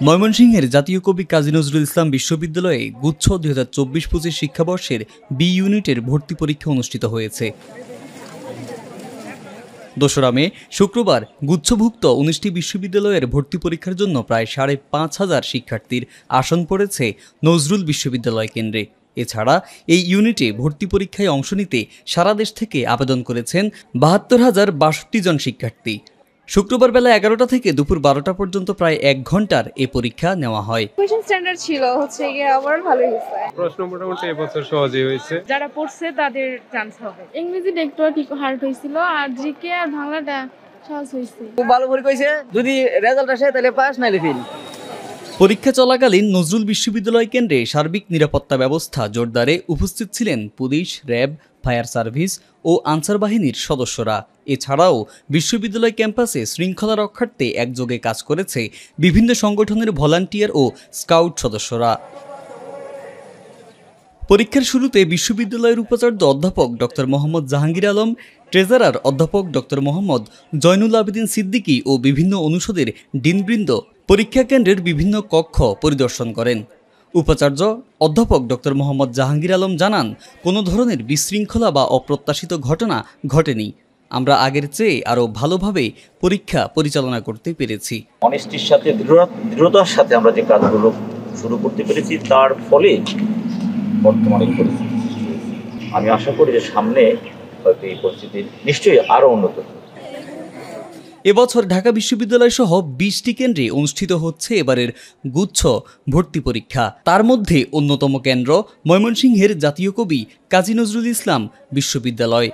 ময়মনসিংহের জাতীয় কবি কাজী নজরুল ইসলাম বিশ্ববিদ্যালয়ে গুচ্ছ ২০২৪-২৫ শিক্ষাবর্ষের বি ইউনিটের ভর্তি পরীক্ষা অনুষ্ঠিত হয়েছে। ২রা মে শুক্রবার গুচ্ছভুক্ত ১৯টি বিশ্ববিদ্যালয়ের ভর্তি পরীক্ষার জন্য প্রায় ৫,৫০০ শিক্ষার্থীর আসন পড়েছে নজরুল বিশ্ববিদ্যালয় কেন্দ্রে। এছাড়া এই ইউনিটে ভর্তি পরীক্ষায় অংশ নিতে সারা দেশ থেকে আবেদন করেছেন ৭২,০৬২ জন শিক্ষার্থী। শুক্রবার বেলা ১১টা থেকে দুপুর ১২টা পর্যন্ত প্রায় ১ ঘন্টার এ পরীক্ষা নেওয়া হয়। কোয়েশ্চেন স্ট্যান্ডার্ড ছিল ওভারঅল ভালোই হয়েছে। প্রশ্ন মোটামুটি এবছর সহজই হয়েছে। যারা পড়ছে তাদের চান্স হবে। ইংরেজিটা একটু ঠিক হার্ড হয়েছিল, আর জিকে আর বাংলাটা সহজ হয়েছে। খুব ভালো পরীক্ষা হয়েছে, যদি রেজাল্ট আসে তাহলে পাস নাইলে ফেল। পরীক্ষা চলাকালীন নজরুল বিশ্ববিদ্যালয় কেন্দ্রে সার্বিক নিরাপত্তা ব্যবস্থা জোরদারে উপস্থিত ছিলেন পুলিশ, র্যাব, ফায়ার সার্ভিস ও আনসার বাহিনীর সদস্যরা। এছাড়াও বিশ্ববিদ্যালয় ক্যাম্পাসে শৃঙ্খলা রক্ষার্থে একযোগে কাজ করেছে বিভিন্ন সংগঠনের ভলান্টিয়ার ও স্কাউট সদস্যরা। পরীক্ষার শুরুতে বিশ্ববিদ্যালয়ের উপাচার্য অধ্যাপক ডক্টর মোহাম্মদ জাহাঙ্গীর আলম, ট্রেজারার অধ্যাপক ডক্টর মোহাম্মদ জয়নুল আবেদিন সিদ্দিকী ও বিভিন্ন অনুষদের ডিনবৃন্দ পরীক্ষা কেন্দ্রের বিভিন্ন কক্ষ পরিদর্শন করেন। উপাচার্য অধ্যাপক ডক্টর মোহাম্মদ জাহাঙ্গীর আলম জানান, কোনো ধরনের বিশৃঙ্খলা বা অপ্রত্যাশিত ঘটনা ঘটেনি। আমরা আগের চেয়ে আরও ভালোভাবে পরীক্ষা পরিচালনা করতে পেরেছি। অনেস্টির সাথে দৃঢ়তার সাথে আমরা যে কাজগুলো শুরু করতে পেরেছি, তার ফলে বর্তমানে পরিস্থিতি সৃষ্টি হয়েছে। আমি আশা করি যে সামনে হয়তো এই পরিস্থিতি নিশ্চয়ই আরও উন্নত হবে। এবছর ঢাকা বিশ্ববিদ্যালয় সহ 20টি কেন্দ্রে অনুষ্ঠিত হচ্ছে এবারের গুচ্ছ ভর্তি পরীক্ষা। তার মধ্যে অন্যতম কেন্দ্র ময়মনসিংহের জাতীয় কবি কাজী নজরুল ইসলাম বিশ্ববিদ্যালয়।